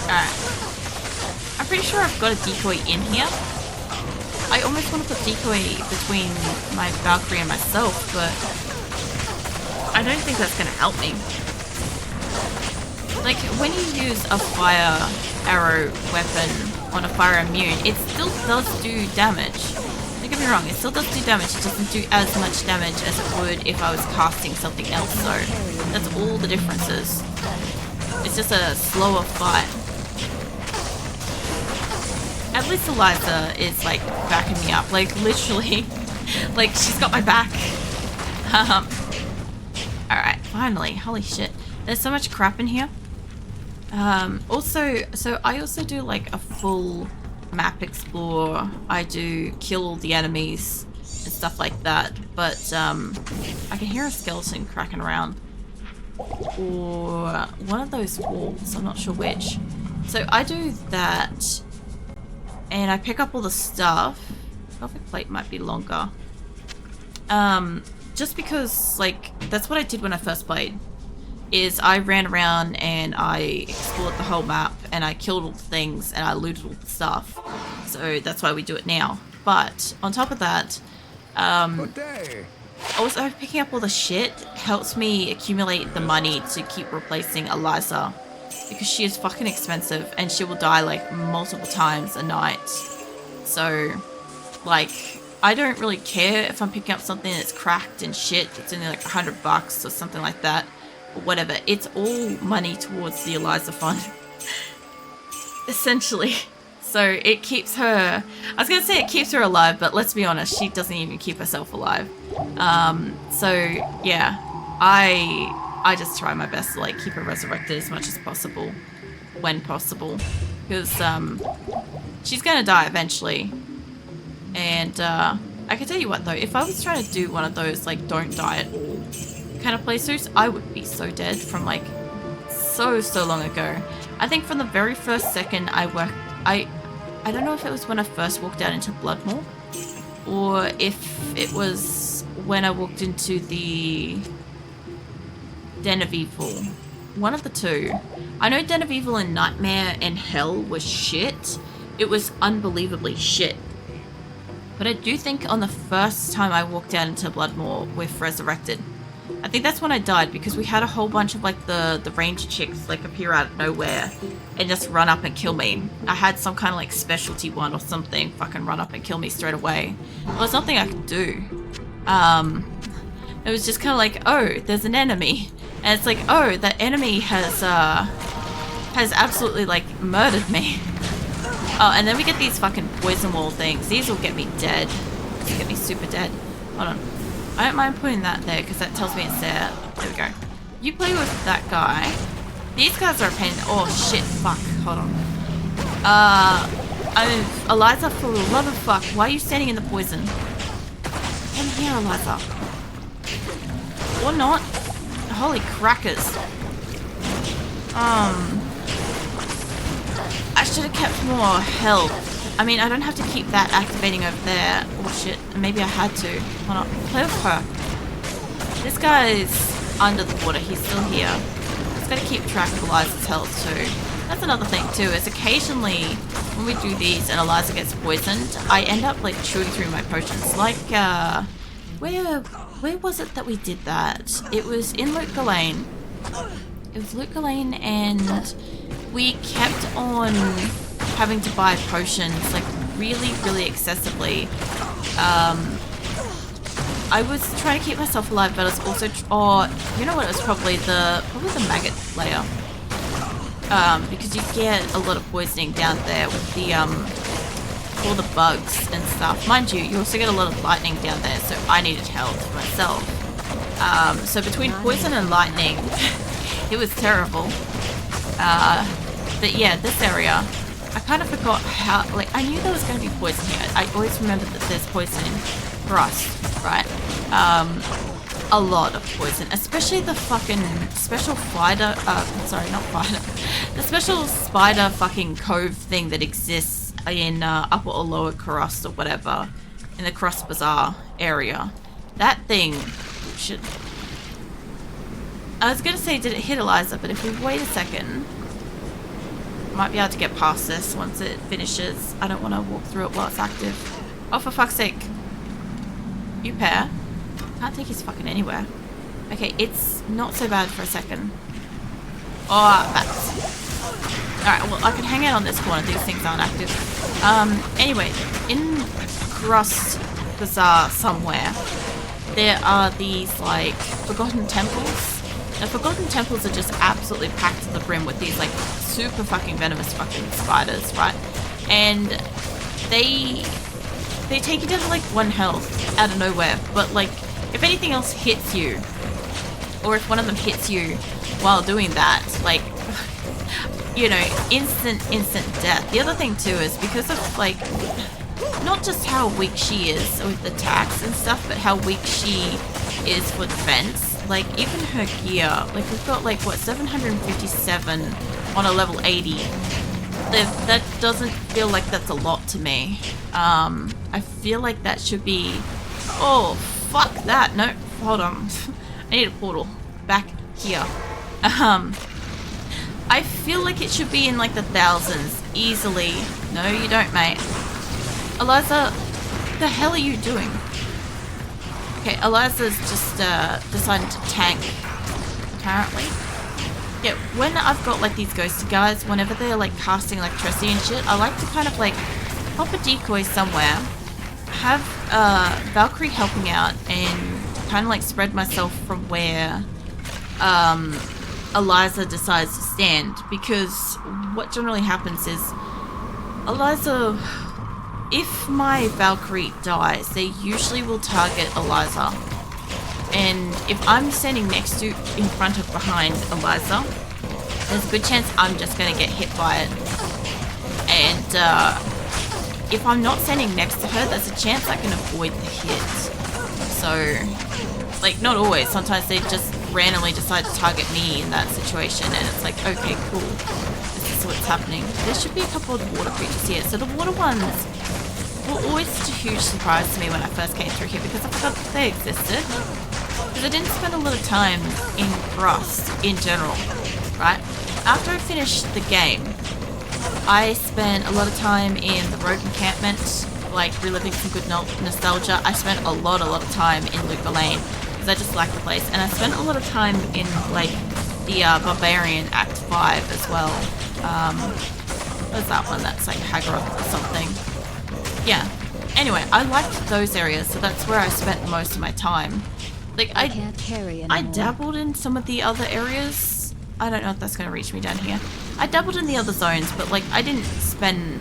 Alright. I'm pretty sure I've got a decoy in here. I almost want to put decoy between my Valkyrie and myself, but I don't think that's going to help me. Like, when you use a fire arrow weapon on a fire immune, it still does do damage. Don't get me wrong, it still does do damage, it doesn't do as much damage as it would if I was casting something else, so that's all the differences. It's just a slower fight. At least Eliza is, like, backing me up. Like, literally. Like, she's got my back. Alright, finally. Holy shit. There's so much crap in here. Also, so I also do, like, a full map explore. I do kill all the enemies and stuff like that. But, I can hear a skeleton cracking around. Or one of those walls. I'm not sure which. So I do that. And I pick up all the stuff. Velvet plate might be longer. Just because, like, that's what I did when I first played. Is I ran around and I explored the whole map and I killed all the things and I looted all the stuff. So that's why we do it now. But on top of that, also picking up all the shit helps me accumulate the money to keep replacing Eliza. Because she is fucking expensive and she will die like multiple times a night. So, like, I don't really care if I'm picking up something that's cracked and shit. It's only like $100 or something like that. Or whatever. It's all money towards the Eliza fund. Essentially. So it keeps her... I was going to say it keeps her alive, but let's be honest, she doesn't even keep herself alive. So, yeah. I just try my best to, like, keep her resurrected as much as possible. When possible. Because, she's gonna die eventually. And, I can tell you what, though. If I was trying to do one of those, like, don't die at all kind of playthroughs, I would be so dead from, like, so long ago. I think from the very first second I don't know if it was when I first walked out into Bloodmoor. Or if it was when I walked into the... Den of Evil. One of the two. I know Den of Evil and Nightmare and Hell was shit. It was unbelievably shit. But I do think on the first time I walked out into Bloodmoor with Resurrected, I think that's when I died because we had a whole bunch of like the ranger chicks like appear out of nowhere and just run up and kill me. I had some kind of like specialty one or something fucking run up and kill me straight away. Well, there's nothing I could do. It was just kind of like, oh, there's an enemy. And it's like, oh, that enemy has absolutely, like, murdered me. Oh, and then we get these fucking poison wall things. These will get me dead. These will get me super dead. Hold on. I don't mind putting that there, because that tells me it's there. There we go. You play with that guy. These guys are a pain. Oh, shit. Fuck. Hold on. Eliza, for the love of fuck. Why are you standing in the poison? Come here, Eliza. Or not. Holy crackers. I should have kept more health. I mean, I don't have to keep that activating over there. Oh shit, maybe I had to. Why not? Play with her. This guy's under the water, he's still here. Just gotta keep track of Eliza's health too. That's another thing too, is occasionally when we do these and Eliza gets poisoned, I end up like chewing through my potions. Like, where was it that we did that? It was in Luke Lane. It was Luke Lane and we kept on having to buy potions like really excessively. I was trying to keep myself alive, but I was also, you know what, it was probably the maggot layer. Because you get a lot of poisoning down there with the, all the bugs and stuff. Mind you, you also get a lot of lightning down there, so I needed health for myself. So between poison and lightning, it was terrible. But yeah, this area, I kind of forgot how, like, I knew there was going to be poison here. I always remembered that there's poison in Rust, right? A lot of poison, especially the fucking special fighter, sorry, not fighter, the special spider fucking cove thing that exists in Upper or Lower Cross or whatever, in the Cross Bazaar area. That thing should... I was gonna say, did it hit Eliza, but if we wait a second... Might be able to get past this once it finishes. I don't want to walk through it while it's active. Oh, for fuck's sake. You pair. Can't take his fucking anywhere. Okay, it's not so bad for a second. Oh, that's... Alright, well, I can hang out on this corner. These things aren't active. Anyway, in Rust Bazaar somewhere, there are these, like, forgotten temples. The forgotten temples are just absolutely packed to the brim with these, like, super fucking venomous fucking spiders, right? And they take you down to, like, 1 health out of nowhere. But, like, if anything else hits you, or if one of them hits you while doing that, like, you know, instant death. The other thing, too, is because of, like, not just how weak she is with attacks and stuff, but how weak she is for defense. Like, even her gear, like, we've got, like, what, 757 on a level 80. That doesn't feel like that's a lot to me. I feel like that should be... Oh, fuck that. No, hold on. I need a portal. Back here. I feel like it should be in, like, the thousands. Easily. No, you don't, mate. Eliza, the hell are you doing? Okay, Eliza's just decided to tank, apparently. Yeah, when I've got like these ghosty guys, whenever they're like casting electricity and shit, I like to kind of like pop a decoy somewhere, have Valkyrie helping out, and kind of like spread myself from where Eliza decides to stand. Because what generally happens is Eliza... If my Valkyrie dies, they usually will target Eliza. And if I'm standing next to, in front of, behind Eliza, there's a good chance I'm just going to get hit by it. And if I'm not standing next to her, there's a chance I can avoid the hit. So, like, not always. Sometimes they just randomly decide to target me in that situation, and it's like, okay, cool. This is what's happening. There should be a couple of water creatures here. So the water ones were always such a huge surprise to me when I first came through here, because I forgot that they existed. Because I didn't spend a lot of time in Rust in general, right? After I finished the game, I spent a lot of time in the road encampment, like reliving some good nostalgia. I spent a lot of time in Luca Lane, because I just like the place. And I spent a lot of time in, like, the Barbarian Act 5 as well. What's that one? That's like Hagaroth or something. Yeah. Anyway, I liked those areas, so that's where I spent most of my time. Like, I dabbled in some of the other areas. I don't know if that's going to reach me down here. I dabbled in the other zones, but, like, I didn't spend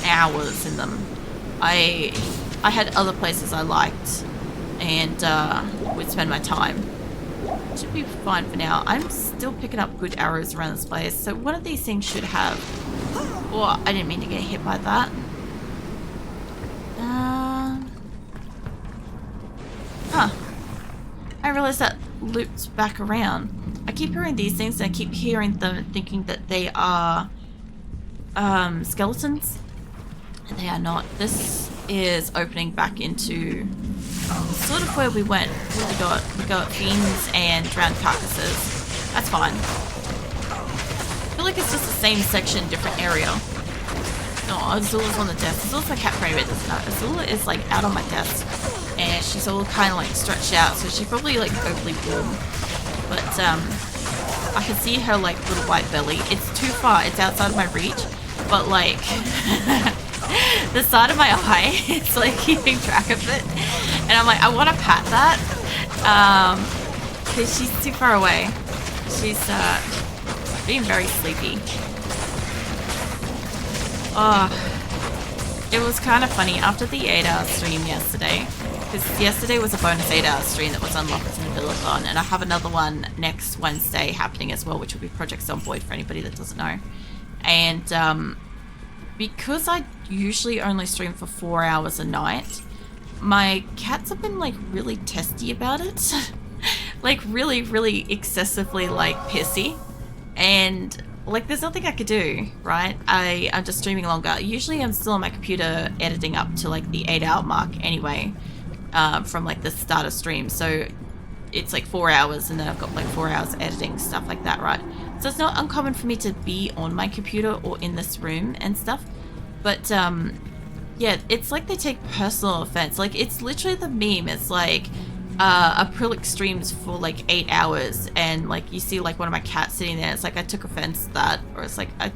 hours in them. I had other places I liked, and would spend my time. Should be fine for now. I'm still picking up good arrows around this place, so one of these things should have... Oh, I didn't mean to get hit by that. Huh. I realized that loops back around. I keep hearing these things, and I keep hearing them thinking that they are skeletons. And they are not. This is opening back into sort of where we went. We got fiends and drowned carcasses. That's fine. I feel like it's just the same section, different area. Oh, Azula's on the desk. Azula's my cat Prey doesn't know. Azula is like out on my desk, and she's all kind of like stretched out, so she's probably like overly warm. But I can see her like little white belly. It's too far. It's outside of my reach, but like the side of my eye, it's like keeping track of it, and I'm like, I want to pat that, because she's too far away. She's being very sleepy. Oh, it was kind of funny after the 8-hour stream yesterday, because yesterday was a bonus 8-hour stream that was unlocked in the Villathon, and I have another one next Wednesday happening as well, which will be Project Zomboid for anybody that doesn't know. And because I usually only stream for 4 hours a night, my cats have been like really testy about it. Like really excessively like pissy, and like there's nothing I could do, right? I'm just streaming longer. Usually I'm still on my computer editing up to like the 8-hour mark anyway, from like the start of stream. So it's like 4 hours, and then I've got like 4 hours editing, stuff like that, right? So it's not uncommon for me to be on my computer or in this room and stuff. But yeah, it's like they take personal offense. Like, it's literally the meme. It's like acrylic streams for like 8 hours, and like you see like one of my cats sitting there. It's like, I took offense to that, or it's like I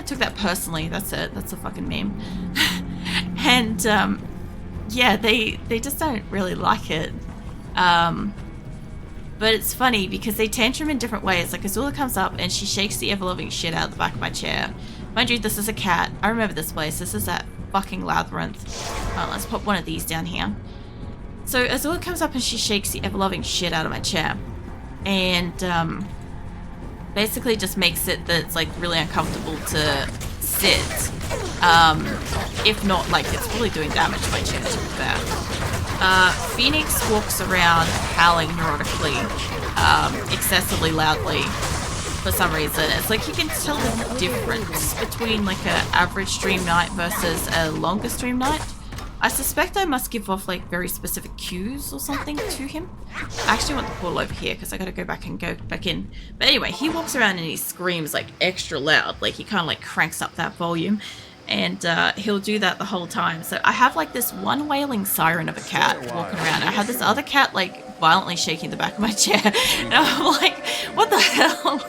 took that personally. That's it. That's a fucking meme. And yeah, they just don't really like it. But it's funny because they tantrum in different ways. Like, Azula comes up and she shakes the ever-loving shit out of the back of my chair. Mind you, this is a cat. I remember this place. This is that fucking labyrinth. Let's pop one of these down here. So Azula comes up and she shakes the ever-loving shit out of my chair. And basically just makes it that it's like really uncomfortable to sit. If not, like, it's really doing damage to my chair, to be fair. Phoenix walks around howling neurotically, excessively loudly for some reason. It's like you can tell the difference between like an average stream night versus a longer stream night. I suspect I must give off like very specific cues or something to him. I actually want the portal over here because I gotta go back in. But anyway, he walks around and he screams like extra loud, like he kind of like cranks up that volume. And he'll do that the whole time. So I have like this one wailing siren of a cat walking around. I have this other cat like violently shaking the back of my chair. And I'm like, what the hell?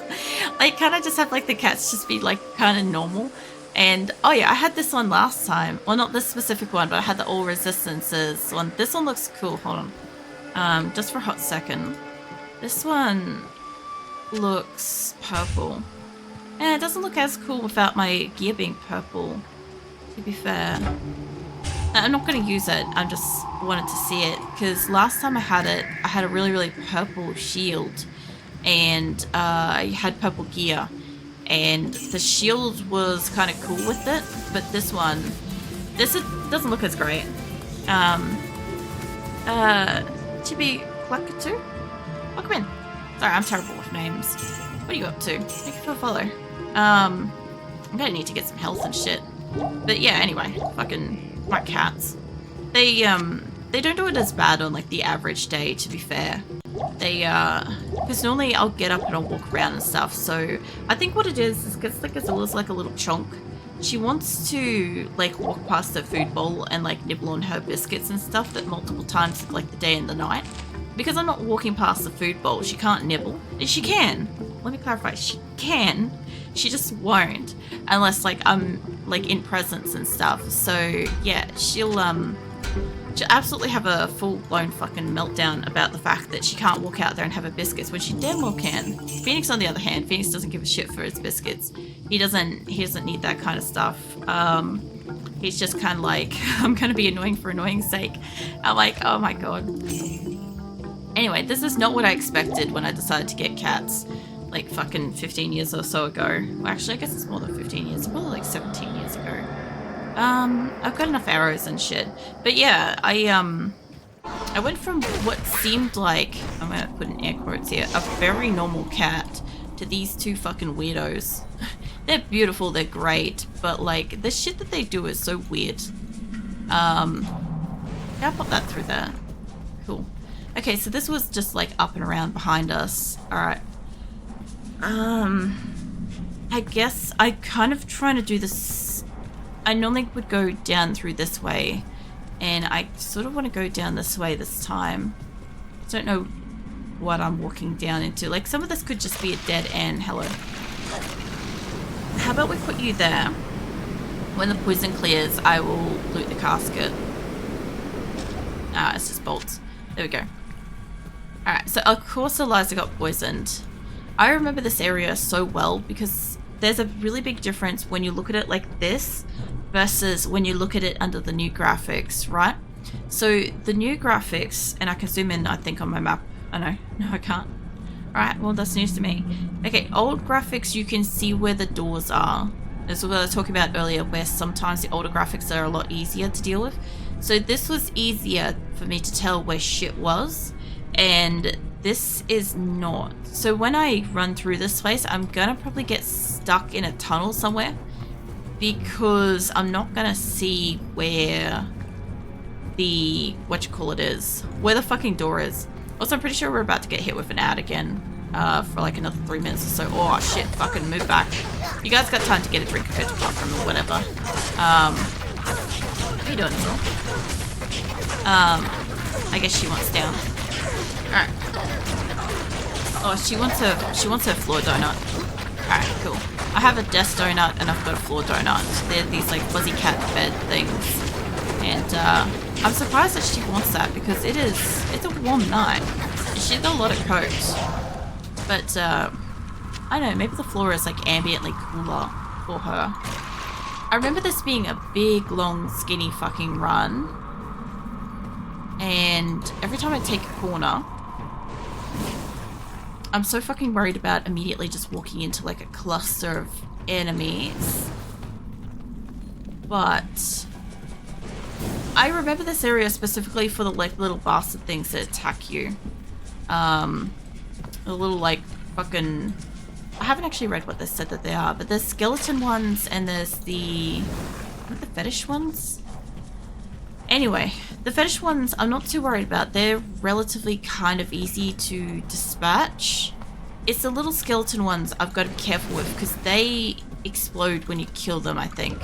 Like, can't I just have like the cats just be like kind of normal? And oh yeah, I had this one last time. Well, not this specific one, but I had the all resistances one. This one looks cool. Hold on. Just for a hot second. This one looks purple. And it doesn't look as cool without my gear being purple, to be fair. I'm not going to use it, I just wanted to see it, because last time I had it, I had a really, really purple shield, and I had purple gear, and the shield was kind of cool with it, but this one, doesn't look as great. Chibi Klakatu? Welcome in. Sorry, I'm terrible with names. What are you up to? Thank you for a follow. I'm gonna need to get some health and shit. But yeah, anyway, fucking my cats. They don't do it as bad on like the average day, to be fair. They because normally I'll get up and I'll walk around and stuff. So I think what it is because like Azula's like a little chonk. She wants to like walk past her food bowl and like nibble on her biscuits and stuff that multiple times like the day and the night. Because I'm not walking past the food bowl, she can't nibble. She can. Let me clarify. She can. She just won't. Unless, like, I'm, like, in presence and stuff. So, yeah, she'll absolutely have a full-blown fucking meltdown about the fact that she can't walk out there and have her biscuits when she damn well can. Phoenix, on the other hand, Phoenix doesn't give a shit for his biscuits. He doesn't need that kind of stuff. He's just kind of like, I'm gonna be annoying for annoying's sake. I'm like, oh my god. Anyway, this is not what I expected when I decided to get cats, like fucking 15 years or so ago. Well, actually, I guess it's more than 15 years, probably like 17 years ago. I've got enough arrows and shit. But yeah, I went from what seemed like, I'm gonna put in air quotes here, a very normal cat to these two fucking weirdos. They're beautiful, they're great, but like, the shit that they do is so weird. Yeah, I'll pop that through there. Cool. Okay, so this was just like up and around behind us. Alright. I guess I kind of trying to do this. I normally would go down through this way, and I sort of want to go down this way this time. I don't know what I'm walking down into. Like, some of this could just be a dead end. Hello. How about we put you there? When the poison clears, I will loot the casket. Ah, it's just bolts. There we go. Alright, so of course Eliza got poisoned. I remember this area so well because there's a really big difference when you look at it like this versus when you look at it under the new graphics, right? So the new graphics, and I can zoom in I think on my map. Oh no, I can't. Alright, well that's news to me. Okay, old graphics you can see where the doors are. This is what I was talking about earlier, where sometimes the older graphics are a lot easier to deal with. So this was easier for me to tell where shit was, and this is not. So when I run through this place, I'm gonna probably get stuck in a tunnel somewhere because I'm not gonna see where the, where the fucking door is. Also, I'm pretty sure we're about to get hit with an ad again. for like another 3 minutes or so. Oh shit, fucking move back. You guys got time to get a drink of it apart from or whatever. What are you doing, girl? I guess she wants down. Alright. Oh, she wants her floor donut. Alright, cool. I have a desk donut and I've got a floor donut. They're these like fuzzy cat bed things. And I'm surprised that she wants that because it's a warm night. She's got a lot of coat. But I don't know, maybe the floor is like ambiently cooler for her. I remember this being a big, long, skinny fucking run. And every time I take a corner, I'm so fucking worried about immediately just walking into like a cluster of enemies. But I remember this area specifically for the like little bastard things that attack you. The little like fucking... I haven't actually read what they said that they are, but there's skeleton ones and there's the... what are the fetish ones? Anyway, the fetish ones I'm not too worried about. They're relatively kind of easy to dispatch. It's the little skeleton ones I've got to be careful with because they explode when you kill them, I think.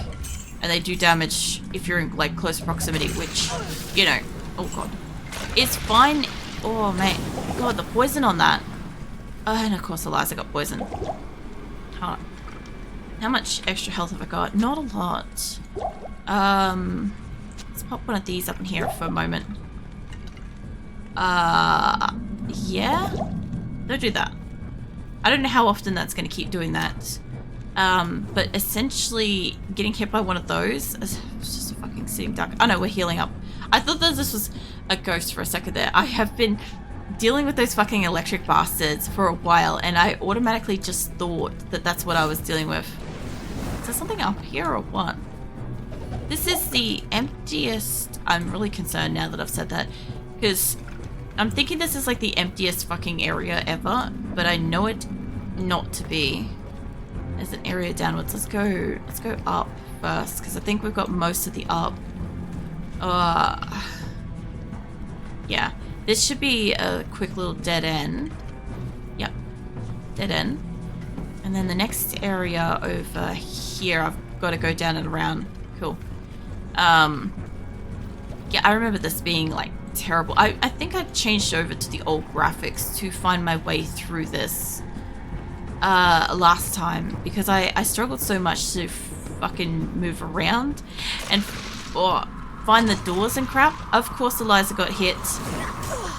And they do damage if you're in like close proximity, which, you know, oh god. It's fine. Oh man, god, the poison on that. Oh, and of course Eliza got poisoned. How much extra health have I got? Not a lot. Let's pop one of these up in here for a moment. Yeah? Don't do that. I don't know how often that's going to keep doing that. But essentially getting hit by one of those is just a fucking sitting duck. Oh no, we're healing up. I thought that this was a ghost for a second there. I have been dealing with those fucking electric bastards for a while and I automatically just thought that that's what I was dealing with. Is there something up here or what? This is the emptiest... I'm really concerned now that I've said that because I'm thinking this is like the emptiest fucking area ever, but I know it not to be. There's an area downwards. Let's go up first because I think we've got most of the up. Yeah. This should be a quick little dead end. Yep. Dead end. And then the next area over here, I've got to go down and around. Cool. Yeah, I remember this being like terrible. I think I changed over to the old graphics to find my way through this last time because I struggled so much to fucking move around and find the doors and crap. Of course Eliza got hit.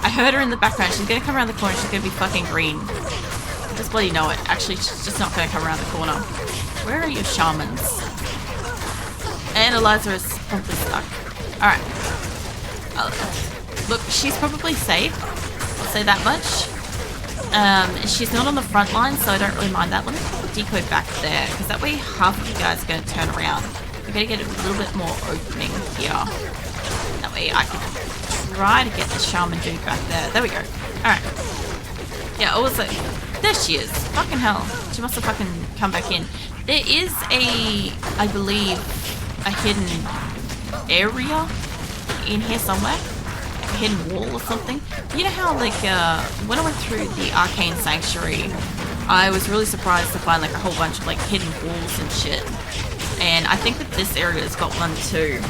I heard her in the background. She's gonna come around the corner. She's gonna be fucking green. I just bloody know it. Actually, she's just not gonna come around the corner. Where are your shamans? And Eliza is probably stuck. Alright. Look, she's probably safe. I'll say that much. She's not on the front line, so I don't really mind that. Let me put the decoy back there, because that way half of you guys are going to turn around. We're going to get a little bit more opening here. That way I can try to get the shaman dude back there. There we go. Alright. Yeah, also, there she is. Fucking hell. She must have fucking come back in. There is I believe, a hidden area in here somewhere. Like a hidden wall or something. You know how, like, when I went through the Arcane Sanctuary, I was really surprised to find, like, a whole bunch of, like, hidden walls and shit. And I think that this area's got one too.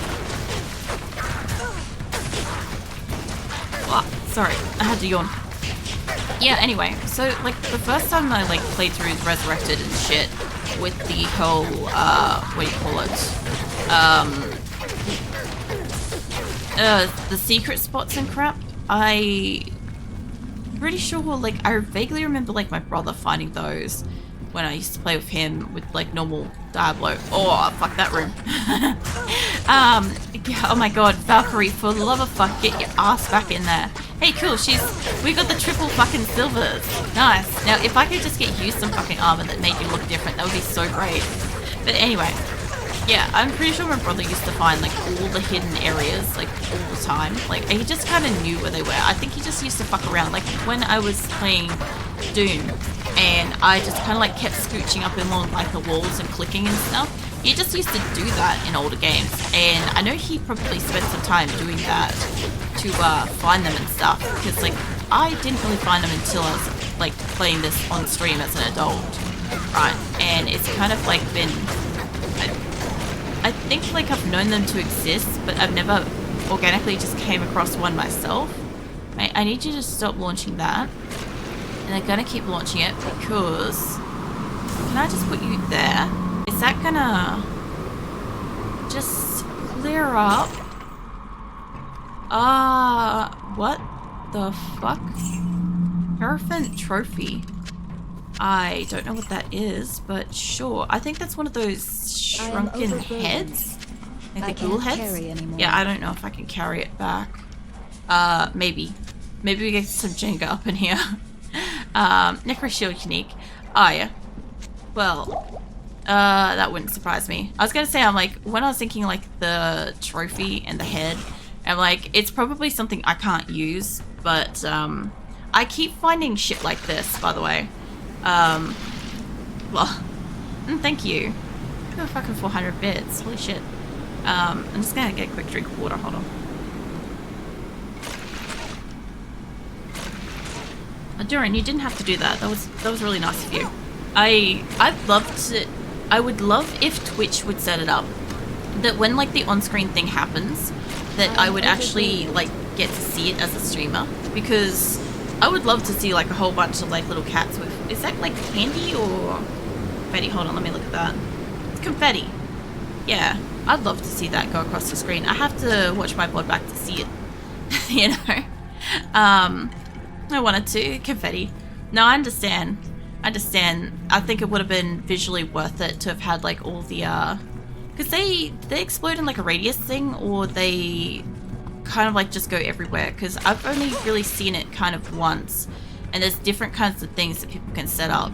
Oh, sorry, I had to yawn. Yeah, anyway, so, like, the first time I, like, played through Resurrected and shit with the whole, what do you call it? The secret spots and crap, pretty sure, like, I vaguely remember, like, my brother finding those when I used to play with him with, like, normal Diablo. Oh, fuck that room. Yeah, oh my god, Valkyrie, for the love of fuck, get your ass back in there. Hey, cool, we got the triple fucking silvers. Nice. Now, if I could just get you some fucking armor that made you look different, that would be so great. But anyway, yeah, I'm pretty sure my brother used to find, like, all the hidden areas, like, all the time. Like, he just kind of knew where they were. I think he just used to fuck around. Like, when I was playing Doom, and I just kind of, like, kept scooching up along, like, the walls and clicking and stuff. He just used to do that in older games. And I know he probably spent some time doing that to find them and stuff. Because, like, I didn't really find them until I was like playing this on stream as an adult, right? And it's kind of like been, I think like I've known them to exist, but I've never organically just came across one myself. I need you to stop launching that. And they're gonna keep launching it because, can I just put you there? Is that gonna just clear up? What the fuck? Hierophant trophy. I don't know what that is, but sure. I think that's one of those shrunken heads. Like the ghoul heads. Yeah, I don't know if I can carry it back. Maybe. Maybe we get some Jenga up in here. Necro shield unique. Oh yeah. Well, that wouldn't surprise me. I was gonna say, I'm like, when I was thinking like the trophy and the head, I'm like, it's probably something I can't use, but I keep finding shit like this, by the way. Well, thank you. I got fucking 400 bits. Holy shit. I'm just gonna get a quick drink of water. Hold on. Durin, you didn't have to do that. That was really nice of you. I would love if Twitch would set it up that when like the on-screen thing happens, that I would actually like get to see it as a streamer, because I would love to see like a whole bunch of like little cats with, is that like candy or confetti? Hold on, let me look at that. It's confetti. Yeah, I'd love to see that go across the screen. I have to watch my pod back to see it. You know. I wanted to. Confetti. No, I understand. I think it would have been visually worth it to have had like all the because they explode in like a radius thing, or they kind of like just go everywhere, because I've only really seen it kind of once, and there's different kinds of things that people can set up,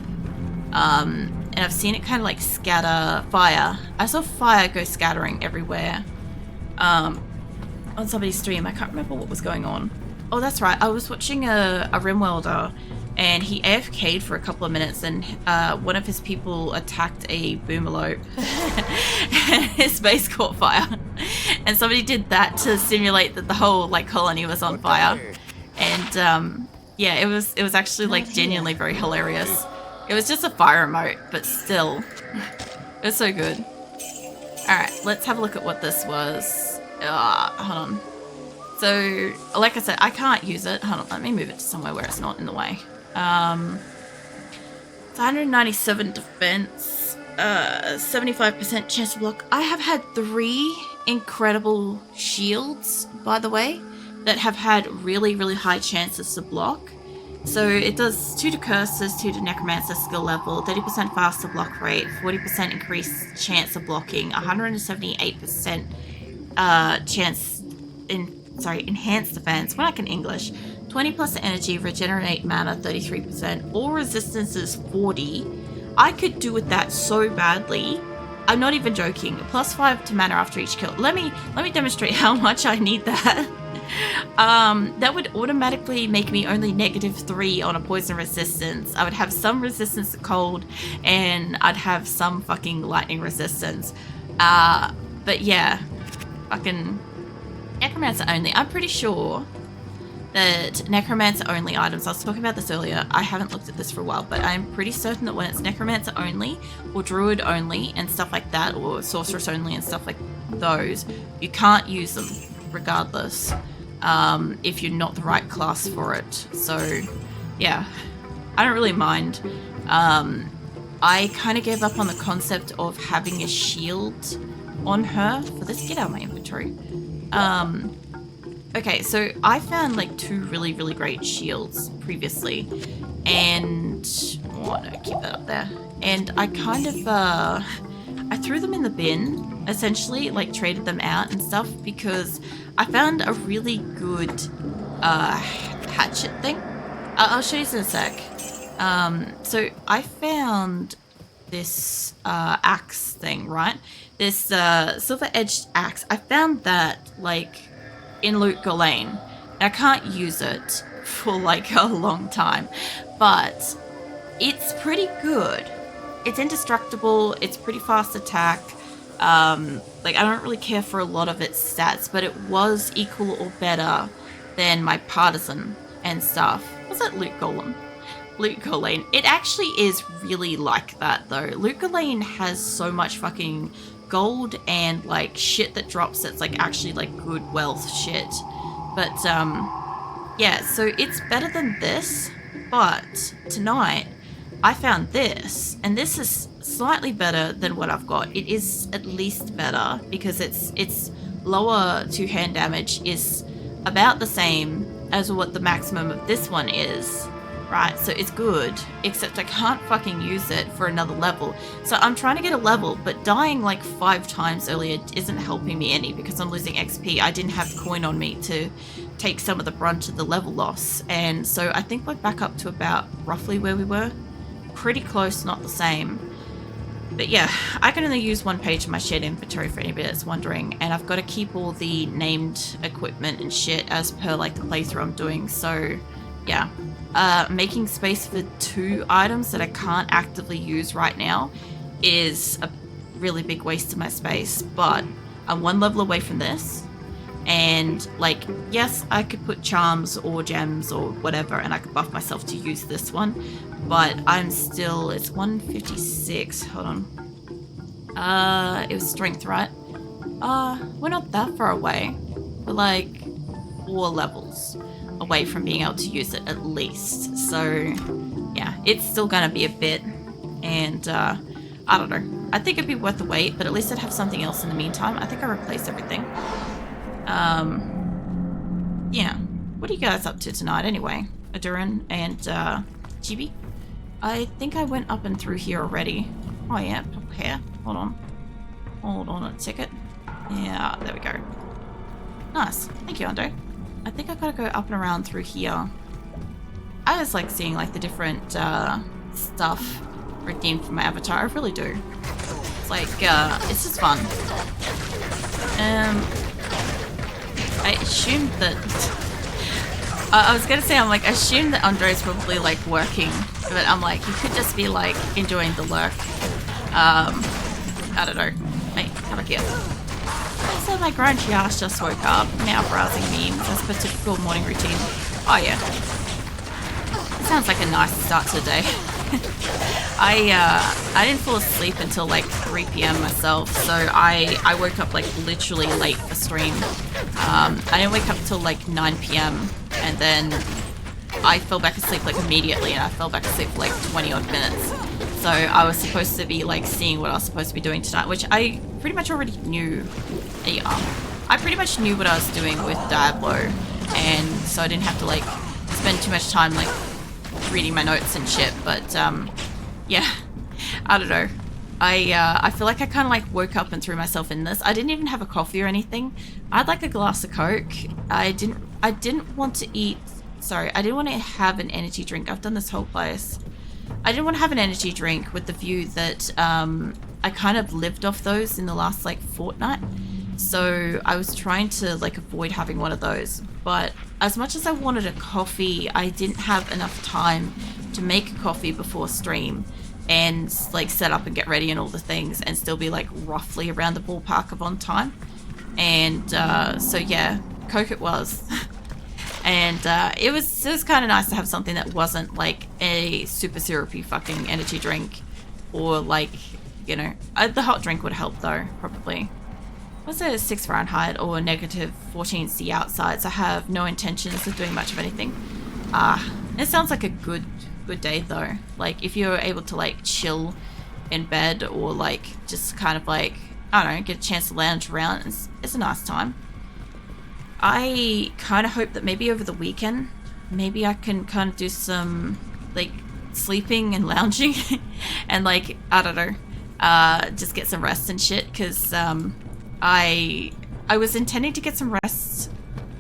and I've seen it kind of like scatter fire. I saw fire go scattering everywhere on somebody's stream. I can't remember what was going on. Oh, that's right, I was watching a Rimwelder, and he AFK'd for a couple of minutes, and one of his people attacked a boomalope and his base caught fire. And somebody did that to simulate that the whole like colony was on fire. And yeah, it was actually like genuinely very hilarious. It was just a fire emote, but still, it was so good. Alright, let's have a look at what this was. Hold on. So, like I said, I can't use it. Hold on, let me move it to somewhere where it's not in the way. It's 197 defense, 75% chance to block. I have had 3 incredible shields, by the way, that have had really, really high chances to block. So it does 2 to curses, 2 to necromancer skill level, 30% faster block rate, 40% increased chance of blocking, 178% enhanced defense, when I can English, 20 plus energy, regenerate mana 33%, all resistance is 40. I could do with that so badly. I'm not even joking. Plus 5 to mana after each kill. Let me demonstrate how much I need that. That would automatically make me only -3 on a poison resistance. I would have some resistance to cold, and I'd have some fucking lightning resistance. But yeah, fucking necromancer only. I'm pretty sure that necromancer only items, I was talking about this earlier, I haven't looked at this for a while, but I'm pretty certain that when it's necromancer only or druid only and stuff like that, or sorceress only and stuff like those, you can't use them regardless, if you're not the right class for it. So yeah, I don't really mind. I kind of gave up on the concept of having a shield on her for this. Get out of my inventory. Okay, so I found like 2 really, really great shields previously, and oh no, keep that up there. And I kind of I threw them in the bin, essentially, like traded them out and stuff, because I found a really good hatchet thing. I'll show you in a sec. So I found this axe thing, right? This silver-edged axe. I found that like in Loot Ghislaine. I can't use it for like a long time, but it's pretty good. It's indestructible. It's pretty fast attack. Like I don't really care for a lot of its stats, but it was equal or better than my partisan and stuff. Was that Loot Golem? Loot Lane. It actually is really like that though. Loot Lane has so much fucking gold and like shit that drops that's like actually like good wealth shit. But yeah, so it's better than this, but tonight I found this, and this is slightly better than what I've got. It is at least better because it's lower two-hand damage is about the same as what the maximum of this one is, right? So it's good, except I can't fucking use it for another level. So I'm trying to get a level, but dying like 5 times earlier isn't helping me any because I'm losing XP. I didn't have coin on me to take some of the brunt of the level loss, and so I think we're back up to about roughly where we were. Pretty close, not the same. But yeah, I can only use 1 page of my shared inventory for anybody that's wondering, and I've got to keep all the named equipment and shit as per like the playthrough I'm doing. So yeah, making space for 2 items that I can't actively use right now is a really big waste of my space, but I'm 1 level away from this. And like, yes, I could put charms or gems or whatever and I could buff myself to use this one, but I'm still, it's 156, hold on. It was strength, right? We're not that far away. We're like 4 levels away from being able to use it at least. So yeah, it's still gonna be a bit, and I don't know. I think it'd be worth the wait, but at least I'd have something else in the meantime. I think I replaced everything. Yeah. What are you guys up to tonight anyway? Aduran and Chibi? I think I went up and through here already. Oh yeah, up here. Hold on. Hold on a ticket. Yeah, there we go. Nice. Thank you, Ando. I think I gotta go up and around through here. I just like seeing like the different stuff redeemed from my avatar. I really do. It's like, it's just fun. I assumed that... I was gonna say, I'm like, I assume that Andre's probably like working, but I'm like, he could just be like enjoying the lurk. I don't know. Mate, come back here. So my grunchy ass just woke up, now browsing memes as per typical morning routine. Oh yeah. It sounds like a nice start to the day. I didn't fall asleep until like 3 p.m. myself, so I woke up like literally late for stream. I didn't wake up till like 9 p.m. and then I fell back asleep like immediately, and I fell back asleep for like 20 odd minutes. So I was supposed to be like seeing what I was supposed to be doing tonight, which I pretty much already knew. I pretty much knew what I was doing with Diablo, and so I didn't have to like spend too much time like reading my notes and shit. But yeah, I don't know. I feel like I kind of like woke up and threw myself in this. I didn't even have a coffee or anything. I had like a glass of Coke. I didn't want to eat. Sorry, I didn't want to have an energy drink. I've done this whole place. I didn't want to have an energy drink with the view that I kind of lived off those in the last like fortnight. So I was trying to like avoid having one of those. But as much as I wanted a coffee, I didn't have enough time to make a coffee before stream and like set up and get ready and all the things and still be like roughly around the ballpark of on time. And so yeah, Coke it was. And it was kind of nice to have something that wasn't like a super syrupy fucking energy drink, or like, you know, the hot drink would help though, probably. Was it 6 Fahrenheit or negative 14°C outside, so I have no intentions of doing much of anything. It sounds like a good day though. Like if you're able to like chill in bed or like just kind of like, I don't know, get a chance to lounge around, it's a nice time. I kind of hope that maybe over the weekend, maybe I can kind of do some like sleeping and lounging and like, I don't know, just get some rest and shit, because I was intending to get some rest